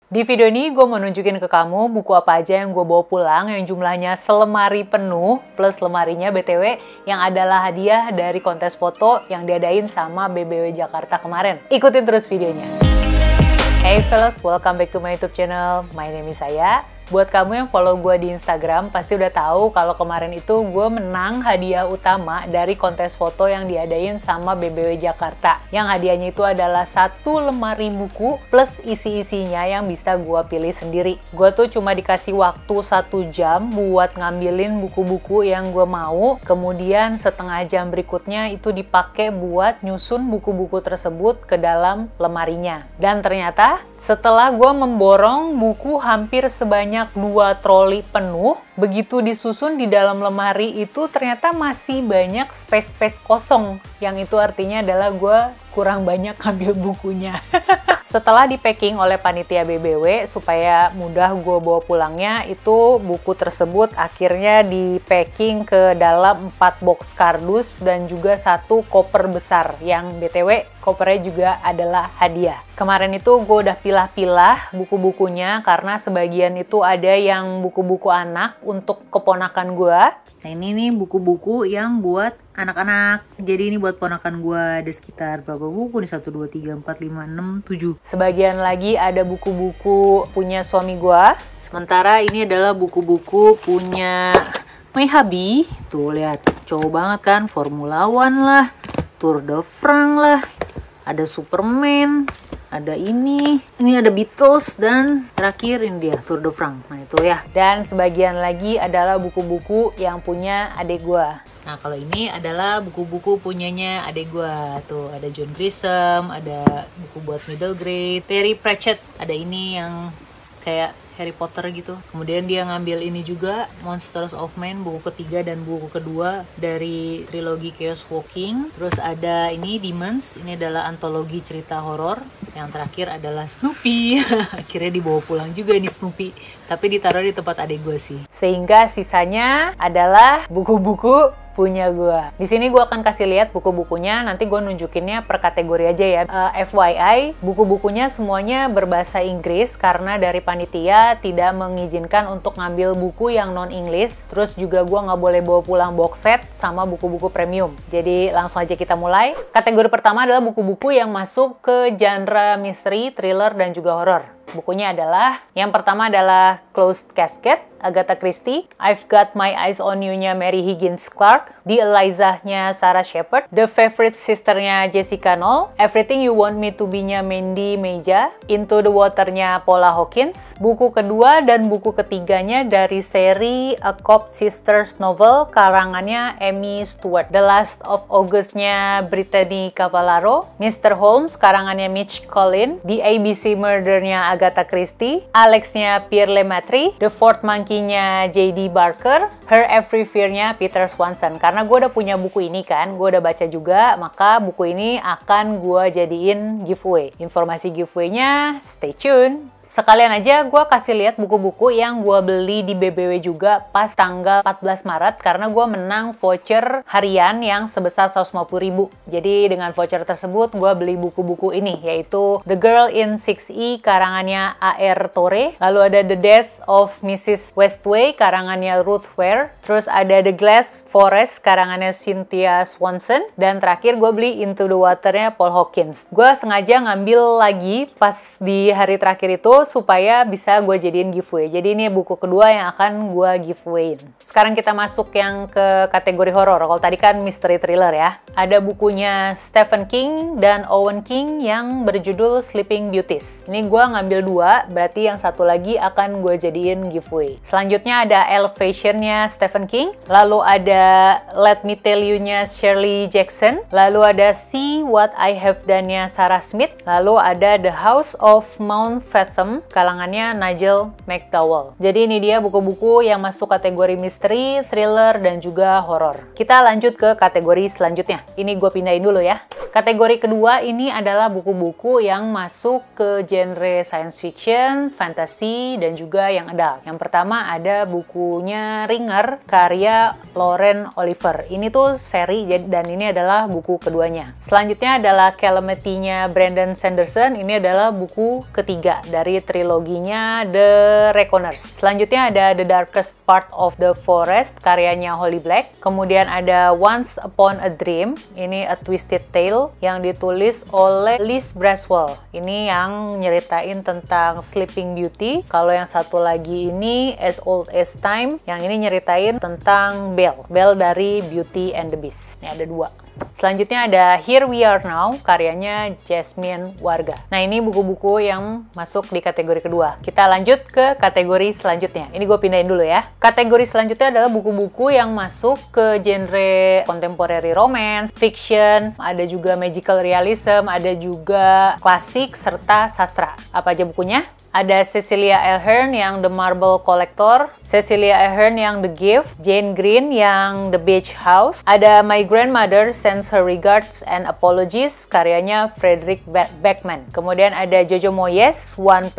Di video ini gue mau nunjukin ke kamu buku apa aja yang gue bawa pulang yang jumlahnya selemari penuh plus lemarinya BTW yang adalah hadiah dari kontes foto yang diadain sama BBW Jakarta kemarin. Ikutin terus videonya. Hey fellas, welcome back to my YouTube channel. My name is Saya. Buat kamu yang follow gue di Instagram, pasti udah tahu kalau kemarin itu gue menang hadiah utama dari kontes foto yang diadain sama BBW Jakarta. Yang hadiahnya itu adalah 1 lemari buku plus isi-isinya yang bisa gue pilih sendiri. Gue tuh cuma dikasih waktu 1 jam buat ngambilin buku-buku yang gue mau. Kemudian setengah jam berikutnya itu dipakai buat nyusun buku-buku tersebut ke dalam lemarinya. Dan ternyata setelah gue memborong buku hampir sebanyak 2 troli penuh, begitu disusun di dalam lemari itu ternyata masih banyak space-space kosong. Yang itu artinya adalah gue kurang banyak ambil bukunya. Setelah di packing oleh panitia BBW supaya mudah gue bawa pulangnya, itu buku tersebut akhirnya di packing ke dalam 4 box kardus dan juga 1 koper besar yang BTW kopernya juga adalah hadiah. Kemarin itu gue udah pilah-pilah buku-bukunya karena sebagian itu ada yang buku-buku anak untuk keponakan gue. Nah ini nih buku-buku yang buat anak-anak. Jadi ini buat ponakan gue ada sekitar berapa buku nih? 1, 2, 3, 4, 5, 6, 7. Sebagian lagi ada buku-buku punya suami gue. Sementara ini adalah buku-buku punya my hubby. Tuh lihat, cowok banget kan. Formula One lah, Tour de France lah, ada Superman, ada ini ada Beatles, dan terakhir ini dia Tour de France. Nah itu ya. Dan sebagian lagi adalah buku-buku yang punya adik gue. Nah kalau ini adalah buku-buku punyanya adik gue. Tuh ada John Grisham, ada buku buat middle grade, Terry Pratchett, ada ini yang kayak Harry Potter gitu. Kemudian dia ngambil ini juga, Monsters of Men, buku ketiga dan buku kedua dari trilogi Chaos Walking. Terus ada ini Demons, ini adalah antologi cerita horor. Yang terakhir adalah Snoopy. Akhirnya dibawa pulang juga ini Snoopy, tapi ditaruh di tempat adik gue sih. Sehingga sisanya adalah buku-buku punya gue. Di sini gue akan kasih lihat buku-bukunya, nanti gue nunjukinnya per kategori aja ya. FYI, buku-bukunya semuanya berbahasa Inggris karena dari panitia tidak mengizinkan untuk ngambil buku yang non-English. Terus juga gue nggak boleh bawa pulang box set sama buku-buku premium. Jadi langsung aja kita mulai. Kategori pertama adalah buku-buku yang masuk ke genre misteri, thriller, dan juga horor. Bukunya adalah, yang pertama adalah Closed Casket, Agatha Christie, I've Got My Eyes on You-nya Mary Higgins Clark, The Eliza-nya Sarah Shepard, The Favorite Sister-nya Jessica Knoll, Everything You Want Me to Be-nya Mandy Meja, Into the Water-nya Paula Hawkins. Buku kedua dan buku ketiganya dari seri A Copt Sisters novel karangannya Amy Stewart, The Last of August-nya Brittany Cavallaro, Mr. Holmes karangannya Mitch Collin, The ABC Murder-nya Agatha Christie, Alex-nya Pierre Lemaitre, The Fourth Monkey-nya J.D. Barker, Her Every Fear-nya Peter Swanson. Karena gue udah punya buku ini kan, gue udah baca juga, maka buku ini akan gue jadiin giveaway. Informasi giveaway-nya stay tune. Sekalian aja gue kasih lihat buku-buku yang gue beli di BBW juga pas tanggal 14 Maret karena gue menang voucher harian yang sebesar 150.000. Jadi dengan voucher tersebut gue beli buku-buku ini, yaitu The Girl in 6E karangannya A.R. Torre, lalu ada The Death of Mrs. Westaway karangannya Ruth Ware, terus ada The Glass Forest karangannya Cynthia Swanson, dan terakhir gue beli Into the Water-nya Paul Hawkins. Gue sengaja ngambil lagi pas di hari terakhir itu supaya bisa gue jadiin giveaway. Jadi ini buku kedua yang akan gue giveawayin. Sekarang kita masuk yang ke kategori horor. Kalau tadi kan mystery thriller ya. Ada bukunya Stephen King dan Owen King yang berjudul Sleeping Beauties. Ini gue ngambil 2, berarti yang satu lagi akan gue jadiin giveaway. Selanjutnya ada Elevation-nya Stephen King, lalu ada Let Me Tell You-nya Shirley Jackson, lalu ada See What I Have Done-nya Sarah Smith, lalu ada The House of Mount Fathom kalangannya Nigel McDowell. Jadi ini dia buku-buku yang masuk kategori misteri, thriller, dan juga horor. Kita lanjut ke kategori selanjutnya. Ini gue pindahin dulu ya. Kategori kedua ini adalah buku-buku yang masuk ke genre science fiction, fantasy, dan juga yang adult. Yang pertama ada bukunya Ringer, karya Lauren Oliver. Ini tuh seri dan ini adalah buku keduanya. Selanjutnya adalah Calamity-nya Brandon Sanderson. Ini adalah buku ketiga dari dari triloginya The Reckoners. Selanjutnya ada The Darkest Part of the Forest, karyanya Holly Black. Kemudian ada Once Upon a Dream, ini A Twisted Tale yang ditulis oleh Liz Braswell. Ini yang nyeritain tentang Sleeping Beauty. Kalau yang satu lagi ini As Old as Time, yang ini nyeritain tentang Belle dari Beauty and the Beast. Ini ada 2. Selanjutnya ada Here We Are Now, karyanya Jasmine Warga. Nah, ini buku-buku yang masuk di kategori kedua. Kita lanjut ke kategori selanjutnya. Ini gue pindahin dulu ya. Kategori selanjutnya adalah buku-buku yang masuk ke genre contemporary romance, fiction, ada juga magical realism, ada juga klasik, serta sastra. Apa aja bukunya? Ada Cecilia Ahern yang The Marble Collector, Cecilia Ahern yang The Gift, Jane Green yang The Beach House, ada My Grandmother Sends Her Regards and Apologies, karyanya Frederick Beckman. Kemudian ada Jojo Moyes, 1+1,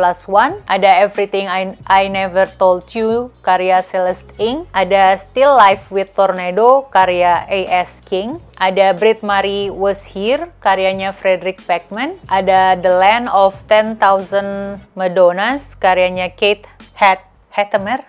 ada Everything I Never Told You, karya Celeste Ng, ada Still Life with Tornado, karya A.S. King, ada Brit Marie Was Here, karyanya Frederick Beckman, ada The Land of 10,000 Madonnas, karyanya Kate Hattemer,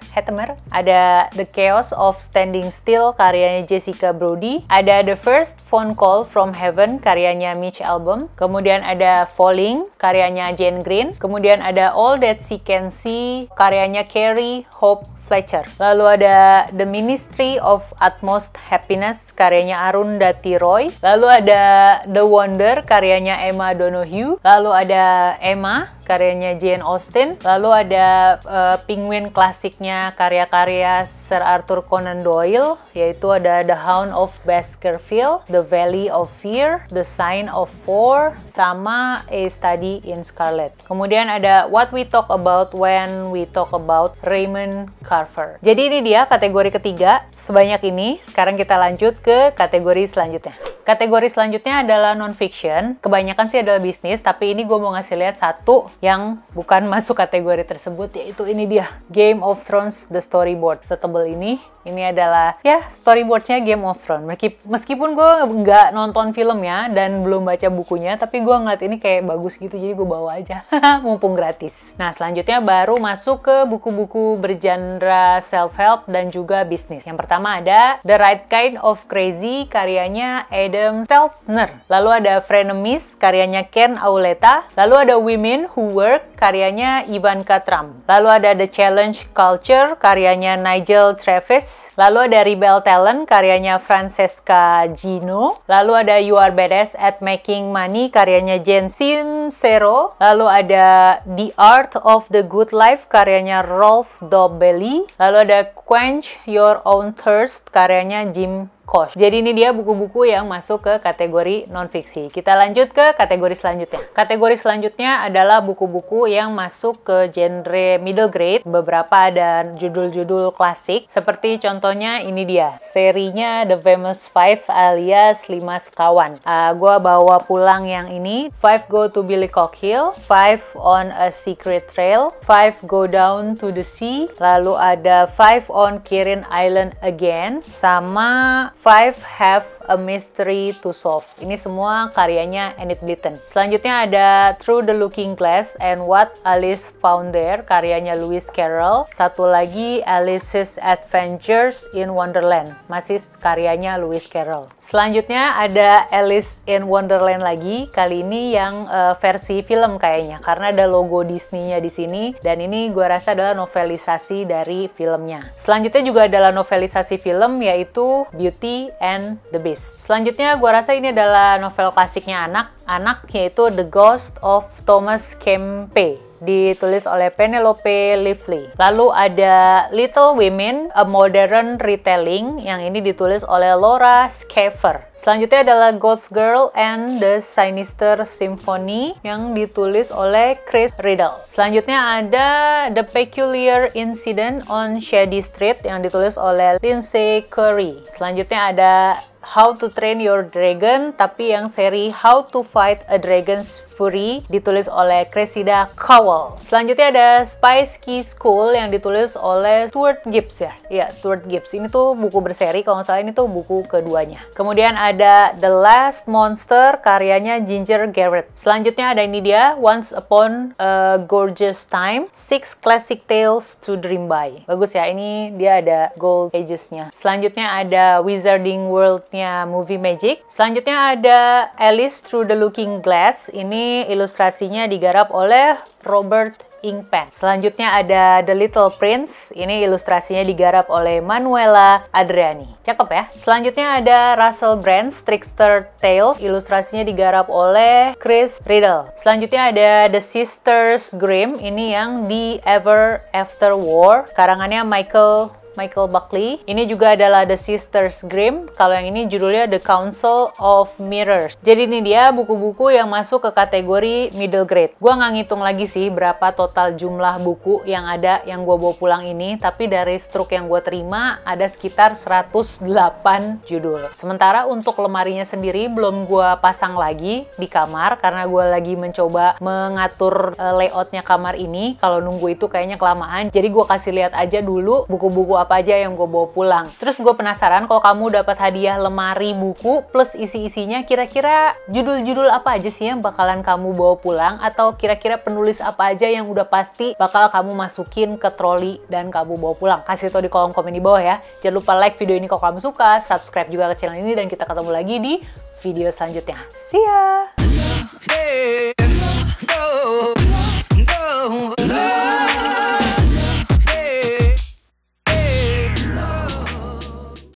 ada The Chaos of Standing Still, karyanya Jessica Brody, ada The First Phone Call from Heaven, karyanya Mitch Albom, kemudian ada Falling, karyanya Jane Green, kemudian ada All That She Can See, karyanya Carrie Hope Fletcher. Lalu ada The Ministry of Utmost Happiness, karyanya Arundhati Roy. Lalu ada The Wonder, karyanya Emma Donoghue. Lalu ada Emma, karyanya Jane Austen. Lalu ada Penguin klasiknya karya-karya Sir Arthur Conan Doyle, yaitu ada The Hound of Baskerville, The Valley of Fear, The Sign of Four, sama A Study in Scarlet. Kemudian ada What We Talk About When We Talk About Raymond Carver. Jadi ini dia kategori ketiga, sebanyak ini. Sekarang kita lanjut ke kategori selanjutnya. Kategori selanjutnya adalah non-fiction. Kebanyakan sih adalah bisnis, tapi ini gue mau ngasih lihat satu yang bukan masuk kategori tersebut, yaitu ini dia, Game of Thrones The Storyboard. Setebel ini adalah ya storyboardnya Game of Thrones. Meskipun gue nggak nonton filmnya dan belum baca bukunya, tapi gue ngeliat ini kayak bagus gitu, jadi gue bawa aja, mumpung gratis. Nah, selanjutnya baru masuk ke buku-buku bergenre self-help dan juga bisnis. Yang pertama ada The Right Kind of Crazy, karyanya Adam Stelzner. Lalu ada Frenemies, karyanya Ken Auletta. Lalu ada Women Who Work, karyanya Ivanka Trump. Lalu ada The Challenge Culture, karyanya Nigel Travis. Lalu ada Rebel Talent, karyanya Francesca Gino. Lalu ada You Are Badass at Making Money, karyanya Jen Sincero. Lalu ada The Art of the Good Life, karyanya Rolf Dobelli. Lalu ada Quench Your Own Thirst, karyanya Jim Koch. Jadi ini dia buku-buku yang masuk ke kategori non-fiksi. Kita lanjut ke kategori selanjutnya. Kategori selanjutnya adalah buku-buku yang masuk ke genre middle grade. Beberapa ada judul-judul klasik, seperti contohnya ini dia, serinya The Famous Five alias 5 sekawan. Gue bawa pulang yang ini, 5 Go to Billycock Hill, 5 on a Secret Trail, 5 Go Down to the Sea, lalu ada 5 on Kirin Island Again, sama 5 Have a Mystery to Solve. Ini semua karyanya Enid Blyton. Selanjutnya ada Through the Looking Glass and What Alice Found There, karyanya Lewis Carroll. Satu lagi Alice's Adventures in Wonderland, masih karyanya Lewis Carroll. Selanjutnya ada Alice in Wonderland lagi, kali ini yang versi film kayaknya, karena ada logo Disney-nya di sini, dan ini gue rasa adalah novelisasi dari filmnya. Selanjutnya juga adalah novelisasi film, yaitu Beauty and the Beast. Selanjutnya gue rasa ini adalah novel klasiknya anak-anak, yaitu The Ghost of Thomas Kempe, ditulis oleh Penelope Lively. Lalu ada Little Women, A Modern Retelling, yang ini ditulis oleh Laura Schaefer. Selanjutnya adalah Ghost Girl and the Sinister Symphony, yang ditulis oleh Chris Riddle. Selanjutnya ada The Peculiar Incident on Shady Street, yang ditulis oleh Lindsay Curry. Selanjutnya ada How to Train Your Dragon, tapi yang seri How to Fight a Dragon's Fury ditulis oleh Cressida Cowell. Selanjutnya ada Spice Key School yang ditulis oleh Stuart Gibbs ya. Iya, Stuart Gibbs. Ini tuh buku berseri, kalau nggak salah ini tuh buku keduanya. Kemudian ada The Last Monster karyanya Ginger Garrett. Selanjutnya ada ini dia, Once Upon a Gorgeous Time, 6 Classic Tales to Dream By. Bagus ya, ini dia ada gold pages-nya. Selanjutnya ada Wizarding World-nya Movie Magic. Selanjutnya ada Alice Through the Looking Glass. Ini ilustrasinya digarap oleh Robert Ingpen. Selanjutnya ada The Little Prince. Ini ilustrasinya digarap oleh Manuela Adriani. Cakep ya. Selanjutnya ada Russell Brand's Trickster Tales. Ilustrasinya digarap oleh Chris Riddle. Selanjutnya ada The Sisters Grimm. Ini yang The Ever After War. Karangannya Michael Buckley. Ini juga adalah The Sisters Grimm. Kalau yang ini judulnya The Council of Mirrors. Jadi ini dia buku-buku yang masuk ke kategori middle grade. Gua nggak ngitung lagi sih berapa total jumlah buku yang ada yang gue bawa pulang ini. Tapi dari struk yang gue terima ada sekitar 108 judul. Sementara untuk lemarinya sendiri belum gue pasang lagi di kamar karena gue lagi mencoba mengatur layoutnya kamar ini. Kalau nunggu itu kayaknya kelamaan. Jadi gue kasih lihat aja dulu buku-buku apa aja yang gue bawa pulang. Terus gue penasaran kalau kamu dapat hadiah lemari buku plus isi-isinya, kira-kira judul-judul apa aja sih yang bakalan kamu bawa pulang, atau kira-kira penulis apa aja yang udah pasti bakal kamu masukin ke troli dan kamu bawa pulang. Kasih tau di kolom komen di bawah ya. Jangan lupa like video ini kalau kamu suka, subscribe juga ke channel ini, dan kita ketemu lagi di video selanjutnya. See ya!